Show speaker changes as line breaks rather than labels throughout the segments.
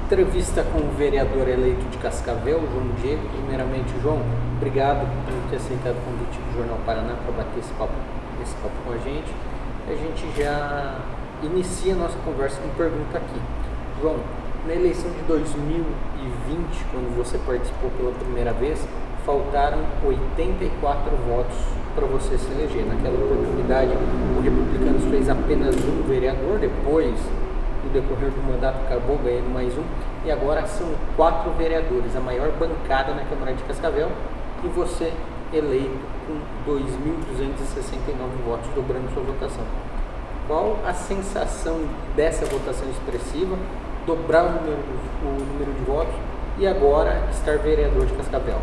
Entrevista com o vereador eleito de Cascavel, João Diego. Primeiramente, João, obrigado por ter aceitado o convite do Jornal Paraná para bater esse papo com a gente. A gente já inicia a nossa conversa com pergunta aqui. João, na eleição de 2020, quando você participou pela primeira vez, faltaram 84 votos para você se eleger. Naquela oportunidade, o Republicanos fez apenas um vereador, depois, no decorrer do mandato, acabou ganhando mais um, e agora são 4 vereadores, a maior bancada na Câmara de Cascavel, e você eleito com 2.269 votos, dobrando sua votação. Qual a sensação dessa votação expressiva, dobrar o número de votos e agora estar vereador de Cascavel?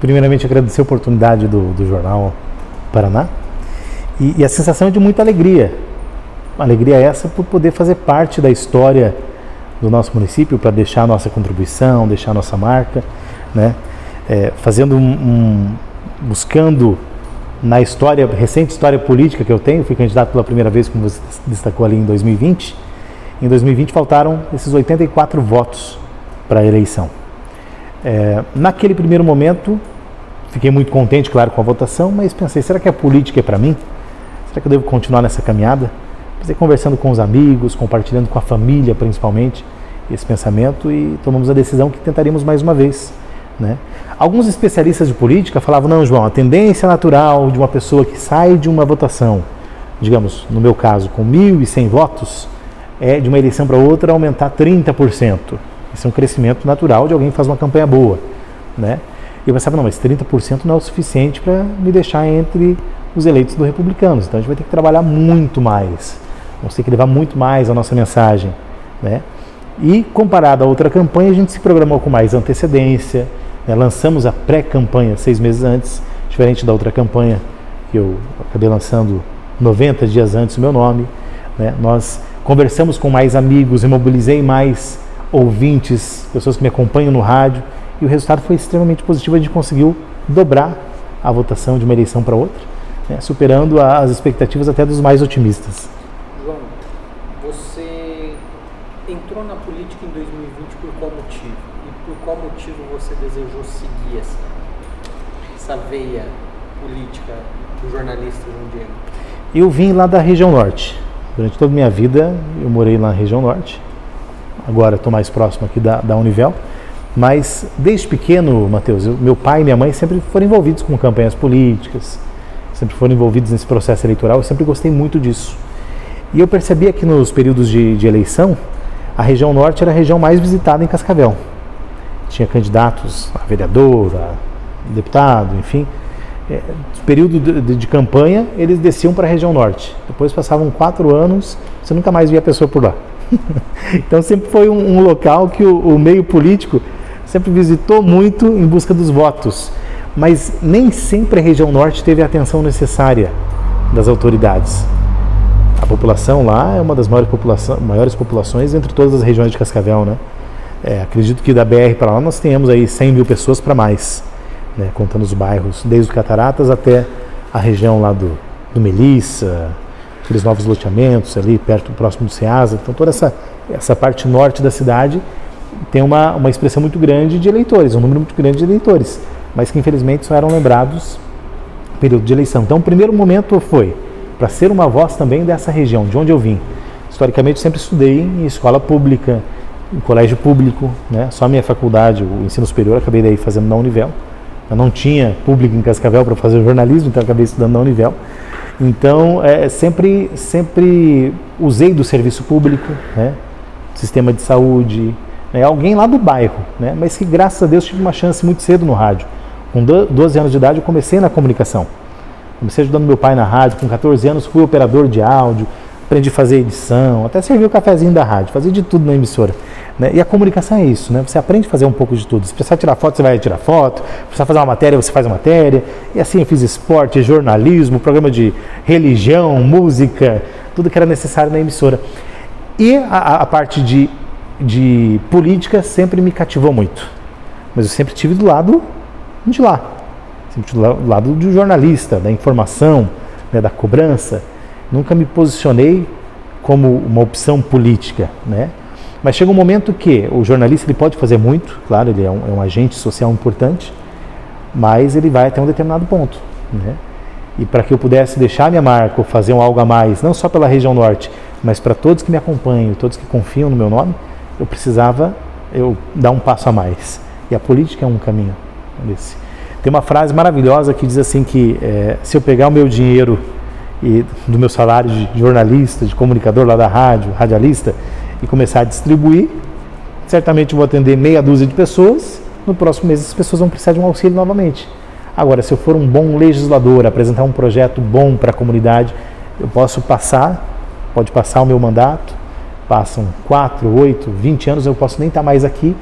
Primeiramente, agradecer a oportunidade do Jornal Paraná e a sensação é de muita alegria. Alegria essa por poder fazer parte da história do nosso município, para deixar a nossa contribuição, deixar a nossa marca, né? Buscando na história, recente história política que eu tenho, fui candidato pela primeira vez, como você destacou ali, em 2020. Em 2020 faltaram esses 84 votos para a eleição. Naquele primeiro momento, fiquei muito contente, claro, com a votação, mas pensei, será que a política é para mim? Será que eu devo continuar nessa caminhada? Conversando com os amigos, compartilhando com a família, principalmente, esse pensamento, e tomamos a decisão que tentaríamos mais uma vez, né? Alguns especialistas de política falavam, não, João, a tendência natural de uma pessoa que sai de uma votação, digamos, no meu caso, com 1.100 votos, é de uma eleição para outra aumentar 30%. Esse é um crescimento natural de alguém que faz uma campanha boa, né? E eu pensava, não, mas 30% não é o suficiente para me deixar entre os eleitos do Republicanos, então a gente vai ter que trabalhar muito mais. Vamos ter que levar muito mais a nossa mensagem, né? E comparado a outra campanha, a gente se programou com mais antecedência, né? Lançamos a pré-campanha 6 meses antes, diferente da outra campanha que eu acabei lançando 90 dias antes o meu nome, né? Nós conversamos com mais amigos, eu mobilizei mais ouvintes, pessoas que me acompanham no rádio, e o resultado foi extremamente positivo. A gente conseguiu dobrar a votação de uma eleição para outra, né? Superando as expectativas até dos mais otimistas.
João, você entrou na política em 2020 por qual motivo? E por qual motivo você desejou seguir essa veia política do jornalista João Diego?
Eu vim lá da região norte. Durante toda a minha vida eu morei lá na região norte. Agora estou mais próximo aqui da Univel. Mas desde pequeno, Matheus, meu pai e minha mãe sempre foram envolvidos com campanhas políticas, sempre foram envolvidos nesse processo eleitoral. Eu sempre gostei muito disso. E eu percebia que nos períodos de eleição, a região norte era a região mais visitada em Cascavel. Tinha candidatos a vereador, a deputado, enfim. No período de campanha, eles desciam para a região norte. Depois passavam 4 anos, você nunca mais via a pessoa por lá. Então sempre foi um local que o meio político sempre visitou muito em busca dos votos. Mas nem sempre a região norte teve a atenção necessária das autoridades. A população lá é uma das maiores populações entre todas as regiões de Cascavel, né? Acredito que da BR para lá nós tenhamos aí 100 mil pessoas para mais, né? Contando os bairros, desde o Cataratas até a região lá do Melissa, aqueles novos loteamentos ali próximo do Ceasa. Então toda essa parte norte da cidade tem uma expressão muito grande de eleitores, um número muito grande de eleitores, mas que infelizmente só eram lembrados no período de eleição. Então o primeiro momento foi para ser uma voz também dessa região, de onde eu vim. Historicamente, sempre estudei em escola pública, em colégio público, né? Só a minha faculdade, o ensino superior, acabei daí fazendo na Univel. Eu não tinha público em Cascavel para fazer jornalismo, então acabei estudando na Univel. Então, sempre usei do serviço público, né? Sistema de saúde, né? Alguém lá do bairro, né? Mas que, graças a Deus, tive uma chance muito cedo no rádio. Com 12 anos de idade, eu comecei na comunicação. Comecei ajudando meu pai na rádio. Com 14 anos, fui operador de áudio, aprendi a fazer edição, até servi o cafezinho da rádio, fazia de tudo na emissora, né? E a comunicação é isso, né? Você aprende a fazer um pouco de tudo. Se precisar tirar foto, você vai tirar foto. Se precisar fazer uma matéria, você faz a matéria. E assim eu fiz esporte, jornalismo, programa de religião, música, tudo que era necessário na emissora. E a parte de política sempre me cativou muito. Mas eu sempre estive do lado de lá. Sempre estive do lado do jornalista, da informação, né, da cobrança. Nunca me posicionei como uma opção política, né? Mas chega um momento que o jornalista ele pode fazer muito, claro, ele é um agente social importante, mas ele vai até um determinado ponto, né? E para que eu pudesse deixar minha marca ou fazer algo a mais, não só pela região norte, mas para todos que me acompanham, todos que confiam no meu nome, eu precisava dar um passo a mais. E a política é um caminho desse. Tem uma frase maravilhosa que diz assim que se eu pegar o meu dinheiro do meu salário de jornalista, de comunicador lá da rádio, radialista, e começar a distribuir, certamente vou atender meia dúzia de pessoas, no próximo mês as pessoas vão precisar de um auxílio novamente. Agora, se eu for um bom legislador, apresentar um projeto bom para a comunidade, eu pode passar o meu mandato, passam 4, 8, 20 anos, eu posso nem estar mais aqui,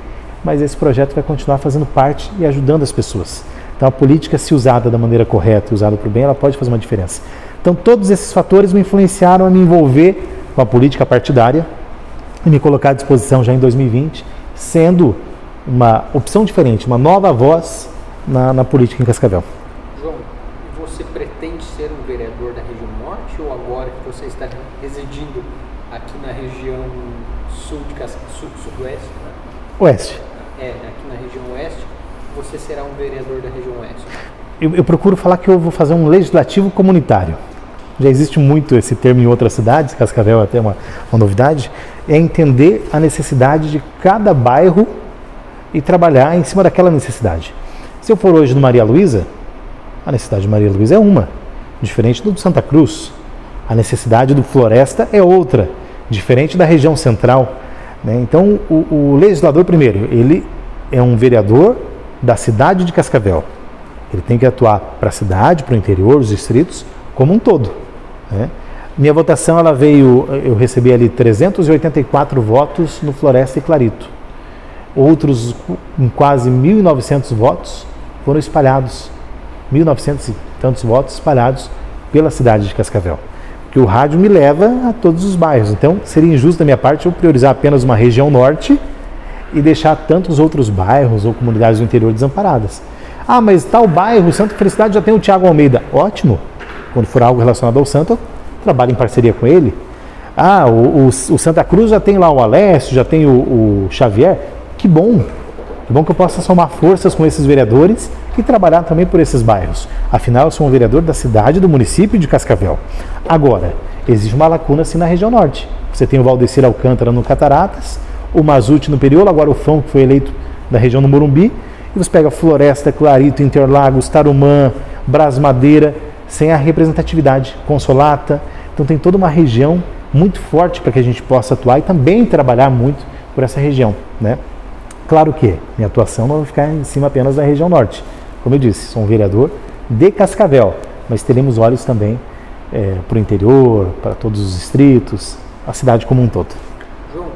mas esse projeto vai continuar fazendo parte e ajudando as pessoas. Então, a política, se usada da maneira correta e usada para o bem, ela pode fazer uma diferença. Então, todos esses fatores me influenciaram a me envolver com a política partidária e me colocar à disposição já em 2020, sendo uma opção diferente, uma nova voz na política em Cascavel.
João, você pretende ser um vereador da região norte ou agora que você está residindo aqui na região sul de sudoeste? Né?
Oeste.
Aqui na região oeste, você será um vereador da região oeste?
Eu procuro falar que eu vou fazer um legislativo comunitário. Já existe muito esse termo em outras cidades, Cascavel é até uma novidade, é entender a necessidade de cada bairro e trabalhar em cima daquela necessidade. Se eu for hoje no Maria Luísa, a necessidade de Maria Luísa é uma, diferente do Santa Cruz. A necessidade do Floresta é outra, diferente da região central. Né? Então, o legislador, primeiro, ele é um vereador da cidade de Cascavel. Ele tem que atuar para a cidade, para o interior, os distritos, como um todo. Né? Minha votação, ela veio, eu recebi ali 384 votos no Floresta e Clarito. Outros, em quase 1.900 votos, foram espalhados, 1.900 e tantos votos espalhados pela cidade de Cascavel. Porque o rádio me leva a todos os bairros. Então, seria injusto da minha parte eu priorizar apenas uma região norte e deixar tantos outros bairros ou comunidades do interior desamparadas. Ah, mas tal bairro, Santa Felicidade, já tem o Tiago Almeida. Ótimo. Quando for algo relacionado ao Santo, eu trabalho em parceria com ele. Ah, o Santa Cruz já tem lá o Alessio, já tem o Xavier. Que bom que eu possa somar forças com esses vereadores e trabalhar também por esses bairros. Afinal, eu sou um vereador da cidade, do município de Cascavel. Agora, existe uma lacuna assim na região norte. Você tem o Valdecir Alcântara no Cataratas, o Mazute no Periolo, agora o Fão, que foi eleito da região do Morumbi, e você pega Floresta, Clarito, Interlagos, Tarumã, Brasmadeira, sem a representatividade, Consolata. Então tem toda uma região muito forte para que a gente possa atuar e também trabalhar muito por essa região, né? Claro que minha atuação não vai ficar em cima apenas da região norte. Como eu disse, sou um vereador de Cascavel, mas teremos olhos também para o interior, para todos os distritos, a cidade como um todo.
João,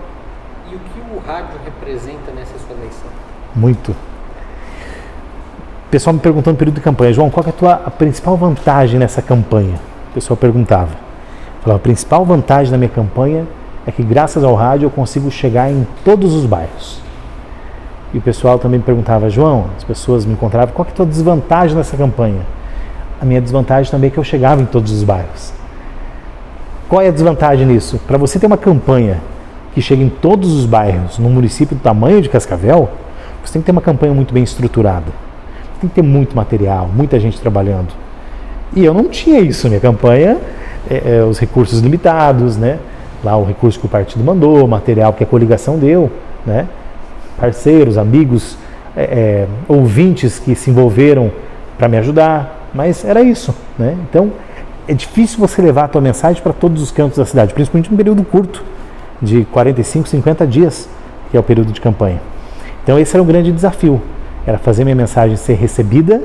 e o que o rádio representa nessa sua eleição?
Muito. O pessoal me perguntando no período de campanha, João, qual é a principal vantagem nessa campanha? O pessoal perguntava. Eu falava, a principal vantagem da minha campanha é que graças ao rádio eu consigo chegar em todos os bairros. E o pessoal também me perguntava, João, as pessoas me encontravam, qual é a tua desvantagem nessa campanha? A minha desvantagem também é que eu chegava em todos os bairros. Qual é a desvantagem nisso? Para você ter uma campanha que chegue em todos os bairros, num município do tamanho de Cascavel, você tem que ter uma campanha muito bem estruturada. Tem que ter muito material, muita gente trabalhando. E eu não tinha isso, minha campanha, os recursos limitados, né? Lá o recurso que o partido mandou, o material que a coligação deu, né? Parceiros, amigos, ouvintes que se envolveram para me ajudar, mas era isso, né? Então, é difícil você levar a tua mensagem para todos os cantos da cidade, principalmente num período curto, de 45, 50 dias, que é o período de campanha. Então, esse era um grande desafio, era fazer minha mensagem ser recebida,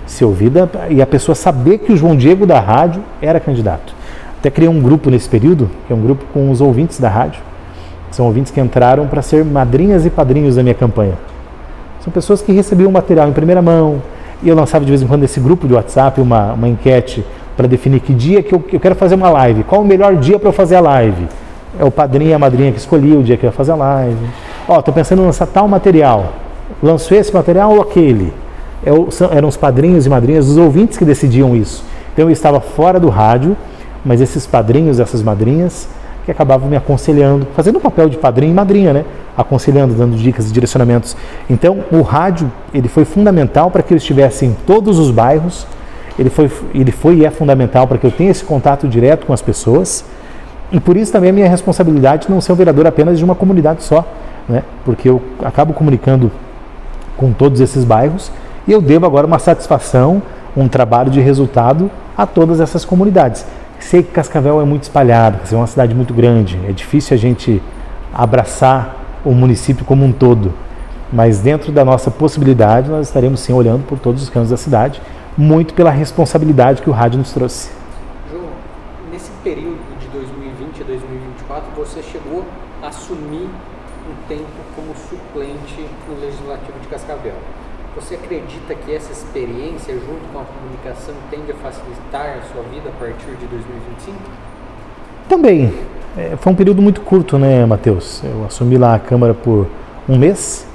ser ouvida, e a pessoa saber que o João Diego da rádio era candidato. Até criei um grupo nesse período, que é um grupo com os ouvintes da rádio. São ouvintes que entraram para ser madrinhas e padrinhos da minha campanha. São pessoas que recebiam material em primeira mão, e eu lançava de vez em quando nesse grupo de WhatsApp uma enquete para definir que dia que eu quero fazer uma live, qual o melhor dia para eu fazer a live. É o padrinho e a madrinha que escolhia o dia que eu ia fazer a live. Estou pensando em lançar tal material. Lanço esse material ou aquele? Eram os padrinhos e madrinhas, os ouvintes que decidiam isso. Então eu estava fora do rádio, mas esses padrinhos, essas madrinhas, que acabavam me aconselhando, fazendo o papel de padrinho e madrinha, né? Aconselhando, dando dicas e direcionamentos. Então, o rádio, ele foi fundamental para que eu estivesse em todos os bairros, ele foi e é fundamental para que eu tenha esse contato direto com as pessoas, e por isso também a minha responsabilidade não ser um vereador apenas de uma comunidade só, né? Porque eu acabo comunicando com todos esses bairros, e eu devo agora uma satisfação, um trabalho de resultado a todas essas comunidades. Sei que Cascavel é muito espalhado, é uma cidade muito grande, é difícil a gente abraçar o município como um todo, mas dentro da nossa possibilidade nós estaremos sim olhando por todos os cantos da cidade, muito pela responsabilidade que o rádio nos trouxe.
João, nesse período de 2020 a 2024, você chegou a assumir um tempo como suplente no Legislativo de Cascavel. Você acredita que essa experiência, junto com a comunicação, tende a facilitar a sua vida a partir de 2025?
Também. Foi um período muito curto, né, Matheus? Eu assumi lá a Câmara por um mês,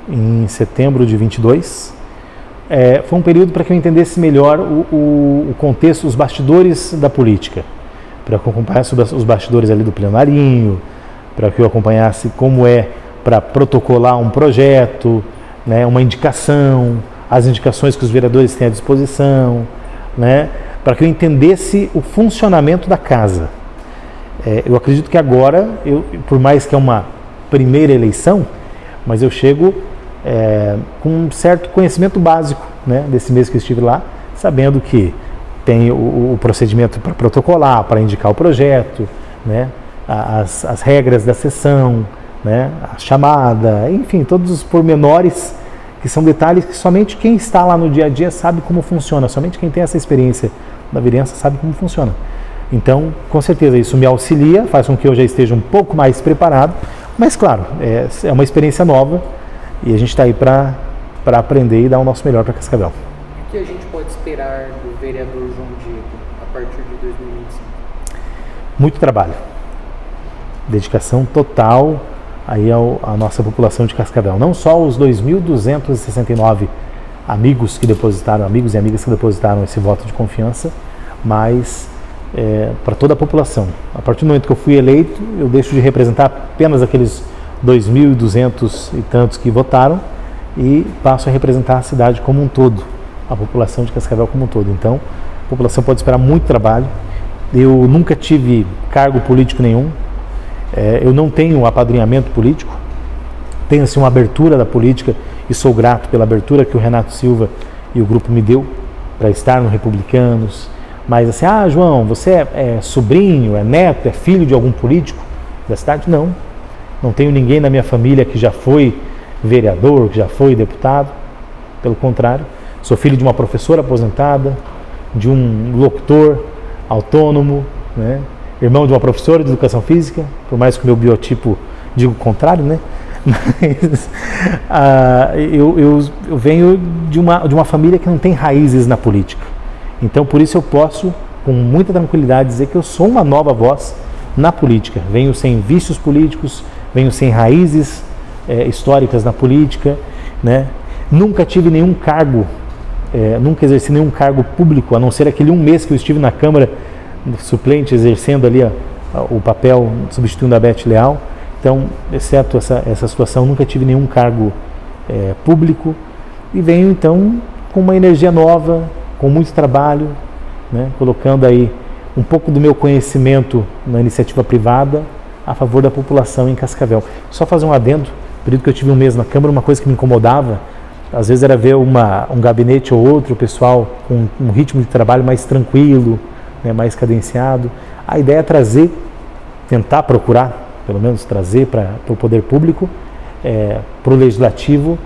em setembro de 22. Foi um período para que eu entendesse melhor o contexto, os bastidores da política. Para que eu acompanhasse os bastidores ali do plenarinho, para que eu acompanhasse como é para protocolar um projeto, né, uma indicação, as indicações que os vereadores têm à disposição, né, para que eu entendesse o funcionamento da casa. Eu acredito que agora, por mais que é uma primeira eleição, mas eu chego com um certo conhecimento básico, né, desse mês que eu estive lá, sabendo que tem o procedimento para protocolar, para indicar o projeto, né, as regras da sessão, né, a chamada, enfim, todos os pormenores que são detalhes que somente quem está lá no dia a dia sabe como funciona, somente quem tem essa experiência da vereança sabe como funciona. Então, com certeza, isso me auxilia, faz com que eu já esteja um pouco mais preparado, mas claro, é uma experiência nova e a gente está aí para aprender e dar o nosso melhor para Cascavel.
O que a gente pode esperar do vereador João Diego a partir de 2025?
Muito trabalho, dedicação total aí à nossa população de Cascavel. Não só os 2.269 amigos e amigas que depositaram esse voto de confiança, mas para toda a população. A partir do momento que eu fui eleito, eu deixo de representar apenas aqueles 2.200 e tantos que votaram e passo a representar a cidade como um todo, a população de Cascavel como um todo. Então, a população pode esperar muito trabalho. Eu nunca tive cargo político nenhum. Eu não tenho apadrinhamento político, tenho assim uma abertura da política e sou grato pela abertura que o Renato Silva e o grupo me deu para estar no Republicanos, mas assim, João, você é sobrinho, é neto, é filho de algum político da cidade? Não tenho ninguém na minha família que já foi vereador, que já foi deputado, pelo contrário, sou filho de uma professora aposentada, de um locutor autônomo, né? Irmão de uma professora de educação física, por mais que o meu biotipo diga o contrário, né? Mas eu venho de uma família que não tem raízes na política. Então, por isso eu posso, com muita tranquilidade, dizer que eu sou uma nova voz na política. Venho sem vícios políticos, venho sem raízes históricas na política, né? Nunca tive nenhum cargo, nunca exerci nenhum cargo público, a não ser aquele um mês que eu estive na Câmara suplente, exercendo ali o papel, substituindo a Beth Leal. Então, exceto essa situação, nunca tive nenhum cargo público e venho então com uma energia nova, com muito trabalho, né, colocando aí um pouco do meu conhecimento na iniciativa privada a favor da população em Cascavel. Só fazer um adendo, no período que eu tive um mês na Câmara, uma coisa que me incomodava, às vezes era ver um gabinete ou outro, o pessoal com um ritmo de trabalho mais tranquilo, né, mais cadenciado. A ideia é tentar procurar, pelo menos trazer para o poder público, para o legislativo,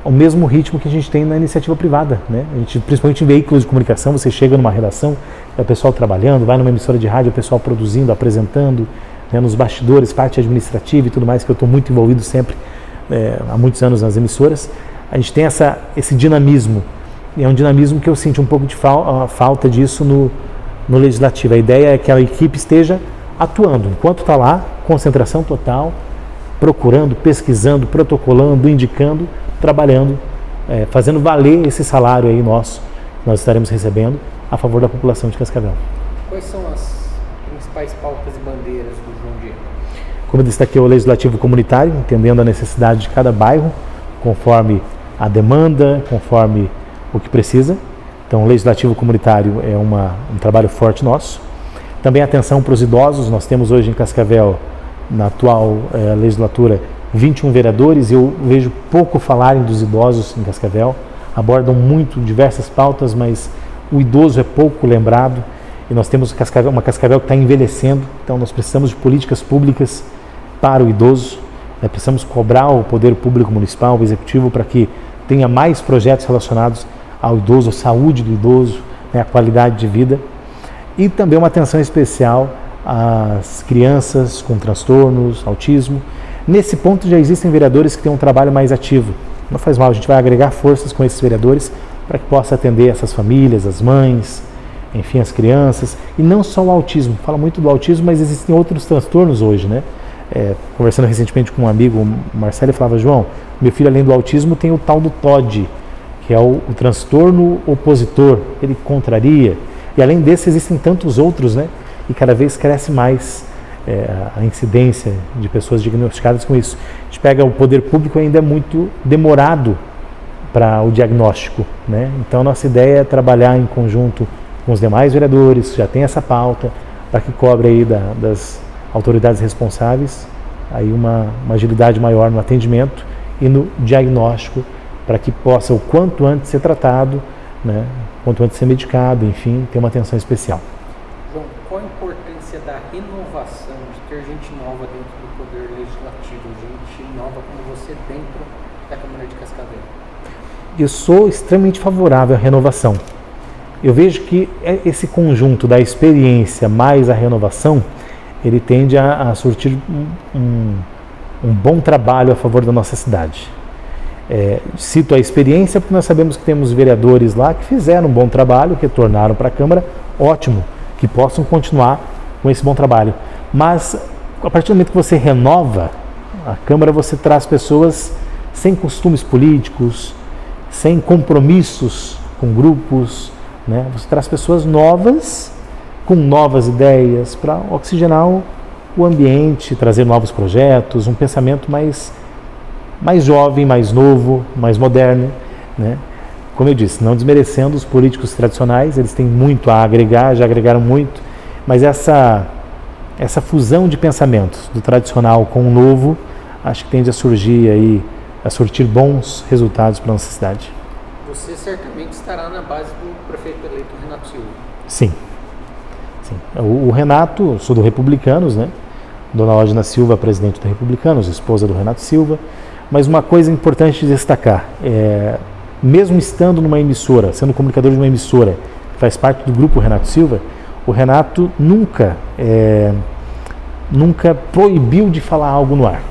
o mesmo ritmo que a gente tem na iniciativa privada, né? A gente, principalmente em veículos de comunicação, você chega numa redação, é o pessoal trabalhando, vai numa emissora de rádio, é o pessoal produzindo, apresentando, né, nos bastidores, parte administrativa e tudo mais, que eu estou muito envolvido sempre, há muitos anos nas emissoras. A gente tem esse dinamismo, e é um dinamismo que eu sinto um pouco de falta disso no legislativo. A ideia é que a equipe esteja atuando, enquanto está lá, concentração total, procurando, pesquisando, protocolando, indicando, trabalhando, fazendo valer esse salário aí nosso, que nós estaremos recebendo a favor da população de Cascavel.
Quais são as principais pautas e bandeiras do João Diego?
Como eu destaquei, o legislativo comunitário, entendendo a necessidade de cada bairro, conforme a demanda, conforme o que precisa. Então, o legislativo comunitário é um trabalho forte nosso. Também atenção para os idosos. Nós temos hoje em Cascavel, na atual legislatura, 21 vereadores, e eu vejo pouco falarem dos idosos em Cascavel. Abordam muito diversas pautas, mas o idoso é pouco lembrado, e nós temos uma Cascavel que está envelhecendo, então nós precisamos de políticas públicas para o idoso, precisamos cobrar o poder público municipal, o executivo, para que tenha mais projetos relacionados ao idoso, à saúde do idoso, à qualidade de vida, e também uma atenção especial às crianças com transtornos, autismo. Nesse ponto já existem vereadores que têm um trabalho mais ativo. Não faz mal, a gente vai agregar forças com esses vereadores para que possa atender essas famílias, as mães, enfim, as crianças. E não só o autismo, fala muito do autismo, mas existem outros transtornos hoje, né? Conversando recentemente com um amigo, o Marcelo, ele falava: João, meu filho além do autismo tem o tal do TOD, que é o transtorno opositor, ele contraria. E além desse existem tantos outros, né? E cada vez cresce mais a incidência de pessoas diagnosticadas com isso. A gente pega o poder público, ainda é muito demorado para o diagnóstico, né? Então nossa ideia é trabalhar em conjunto com os demais vereadores, que já tem essa pauta, para que cobre aí das autoridades responsáveis aí uma agilidade maior no atendimento e no diagnóstico, para que possa o quanto antes ser tratado, né? Quanto antes ser medicado, enfim, ter uma atenção especial.
João, qual a importância da renovação, de ter gente nova dentro do Poder Legislativo, gente nova como você dentro da Câmara de Cascavel?
Eu sou extremamente favorável à renovação. Eu vejo que esse conjunto da experiência mais a renovação, ele tende a surtir um bom trabalho a favor da nossa cidade. Cito a experiência porque nós sabemos que temos vereadores lá que fizeram um bom trabalho, retornaram para a Câmara, ótimo, que possam continuar com esse bom trabalho. Mas, a partir do momento que você renova a Câmara, você traz pessoas sem costumes políticos, sem compromissos com grupos, né? Você traz pessoas novas, com novas ideias, para oxigenar o ambiente, trazer novos projetos, um pensamento mais jovem, mais novo, mais moderno, né? Como eu disse, não desmerecendo os políticos tradicionais, eles têm muito a agregar, já agregaram muito, mas essa fusão de pensamentos do tradicional com o novo, acho que tende a surgir aí, a surtir bons resultados para a nossa cidade.
Você certamente estará na base do prefeito eleito Renato Silva.
Sim. O Renato, eu sou do Republicanos, né? Dona Odina Silva, presidente do Republicanos, esposa do Renato Silva. Mas uma coisa importante de destacar, mesmo estando numa emissora, sendo comunicador de uma emissora que faz parte do grupo Renato Silva, o Renato nunca proibiu de falar algo no ar.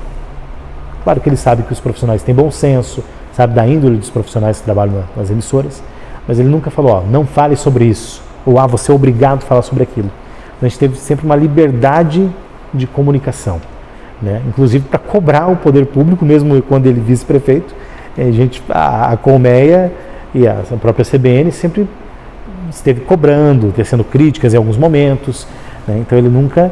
Claro que ele sabe que os profissionais têm bom senso, sabe da índole dos profissionais que trabalham nas emissoras, mas ele nunca falou: não fale sobre isso, ou você é obrigado a falar sobre aquilo. Então, a gente teve sempre uma liberdade de comunicação, né? Inclusive para cobrar o poder público, mesmo quando ele vice-prefeito, a Colmeia e a própria CBN sempre esteve cobrando, tecendo críticas em alguns momentos, né? Então ele nunca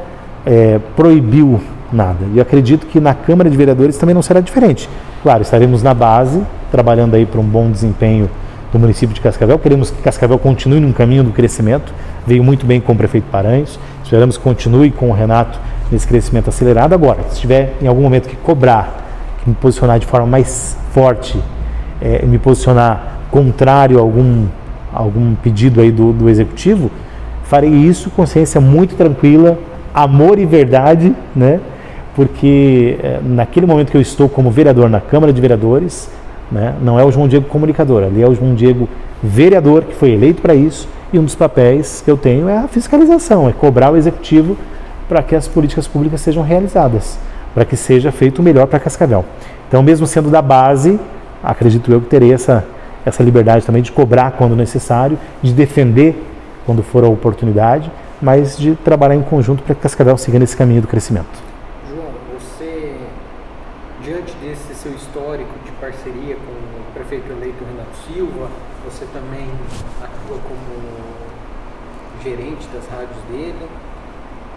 proibiu nada. E eu acredito que na Câmara de Vereadores também não será diferente. Claro, estaremos na base, trabalhando aí para um bom desempenho do município de Cascavel. Queremos que Cascavel continue num caminho do crescimento, veio muito bem com o prefeito Paranhos, esperamos que continue com o Renato nesse crescimento acelerado. Agora, se tiver em algum momento que cobrar, que me posicionar de forma mais forte, me posicionar contrário a algum pedido aí do Executivo, farei isso com consciência muito tranquila, amor e verdade, né? Porque naquele momento que eu estou como vereador na Câmara de Vereadores, né, não é o João Diego comunicador, ali é o João Diego vereador, que foi eleito para isso, e um dos papéis que eu tenho é a fiscalização, é cobrar o Executivo para que as políticas públicas sejam realizadas, para que seja feito o melhor para Cascavel. Então, mesmo sendo da base, acredito eu que terei essa liberdade também de cobrar quando necessário, de defender quando for a oportunidade, mas de trabalhar em conjunto para que Cascavel siga nesse caminho do crescimento.
João, você, diante desse seu histórico de parceria com o prefeito eleito Renato Silva, você também atua como gerente das rádios dele.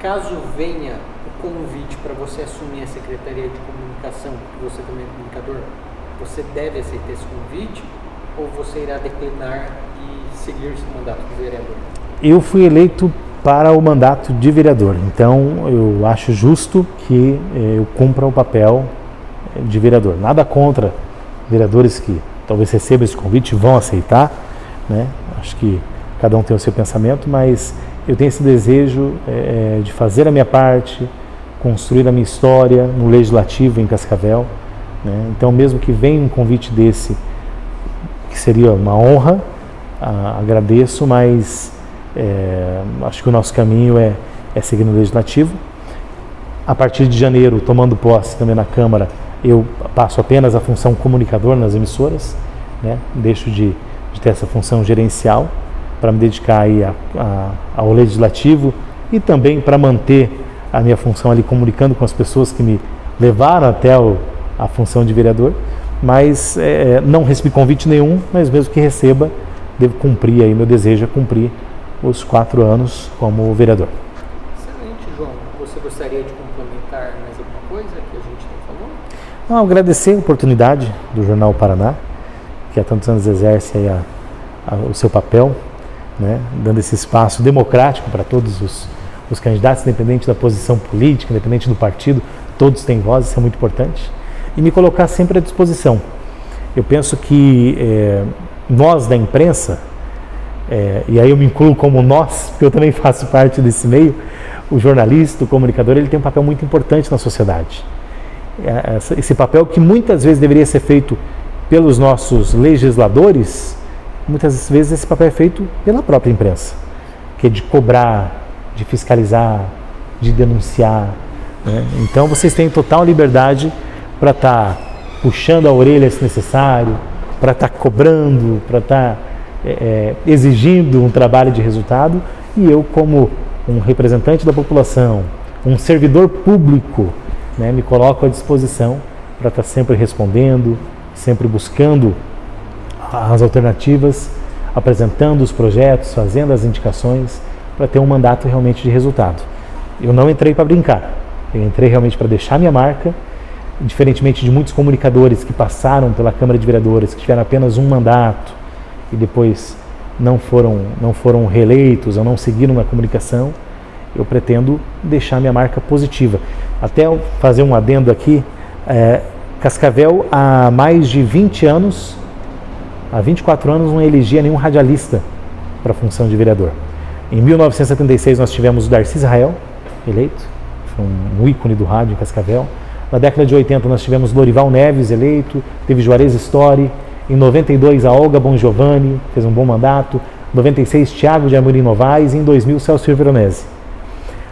caso venha o convite para você assumir a Secretaria de Comunicação, porque você também é comunicador, você deve aceitar esse convite ou você irá declinar e seguir esse mandato de vereador?
Eu fui eleito para o mandato de vereador, então eu acho justo que eu cumpra o papel de vereador. Nada contra vereadores que talvez recebam esse convite, vão aceitar, né? Acho que cada um tem o seu pensamento, mas eu tenho esse desejo de fazer a minha parte, construir a minha história no Legislativo em Cascavel, né? Então, mesmo que venha um convite desse, que seria uma honra, agradeço, mas acho que o nosso caminho é seguir no Legislativo. A partir de janeiro, tomando posse também na Câmara, eu passo apenas a função comunicador nas emissoras, né? Deixo de ter essa função gerencial para me dedicar aí ao Legislativo e também para manter a minha função ali comunicando com as pessoas que me levaram até a função de vereador, mas não recebi convite nenhum, mas mesmo que receba, devo cumprir aí, meu desejo é cumprir os 4 anos como vereador.
Excelente, João. Você gostaria de complementar mais alguma coisa que a gente não falou?
Não, agradecer a oportunidade do Jornal Paraná, que há tantos anos exerce aí o seu papel, né, dando esse espaço democrático para todos os candidatos, independente da posição política, independente do partido, todos têm voz, isso é muito importante, e me colocar sempre à disposição. Eu penso que nós da imprensa, e aí eu me incluo como nós, porque eu também faço parte desse meio, o jornalista, o comunicador, ele tem um papel muito importante na sociedade. Esse papel que muitas vezes deveria ser feito pelos nossos legisladores, muitas vezes esse papel é feito pela própria imprensa, que é de cobrar, de fiscalizar, de denunciar, né? Então vocês têm total liberdade para estar puxando a orelha se necessário, para estar cobrando, para estar exigindo um trabalho de resultado, e eu, como um representante da população, um servidor público, né, me coloco à disposição para estar sempre respondendo, sempre buscando as alternativas, apresentando os projetos, fazendo as indicações para ter um mandato realmente de resultado. Eu não entrei para brincar, eu entrei realmente para deixar minha marca, diferentemente de muitos comunicadores que passaram pela Câmara de Vereadores, que tiveram apenas um mandato e depois não foram reeleitos ou não seguiram na comunicação. Eu pretendo deixar minha marca positiva. Até fazer um adendo aqui, Cascavel há mais de 20 anos, há 24 anos, não elegia nenhum radialista para a função de vereador. Em 1976 nós tivemos o Darcy Israel eleito, foi um ícone do rádio em Cascavel. Na década de 80 nós tivemos Lorival Neves eleito, teve Juarez Story. Em 92 a Olga Bongiovanni fez um bom mandato. Em 96 Thiago de Amorim Novaes e em 2000 Celso Veronese.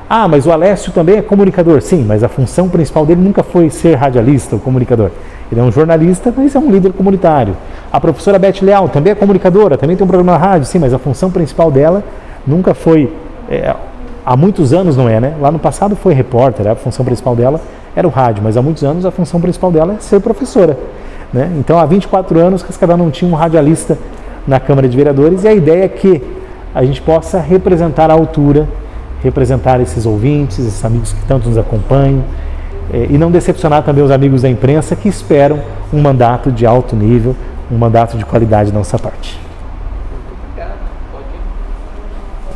Ah, mas o Alessio também é comunicador. Sim, mas a função principal dele nunca foi ser radialista ou comunicador. Ele é um jornalista, mas é um líder comunitário. A professora Beth Leal também é comunicadora, também tem um programa na rádio. Sim, mas a função principal dela nunca foi... há muitos anos não é, né? Lá no passado foi repórter, a função principal dela era o rádio, mas há muitos anos a função principal dela é ser professora, né? Então, há 24 anos, Cascavel não tinha um radialista na Câmara de Vereadores, e a ideia é que a gente possa representar à altura, representar esses ouvintes, esses amigos que tanto nos acompanham, e não decepcionar também os amigos da imprensa que esperam um mandato de alto nível, um mandato de qualidade da nossa parte.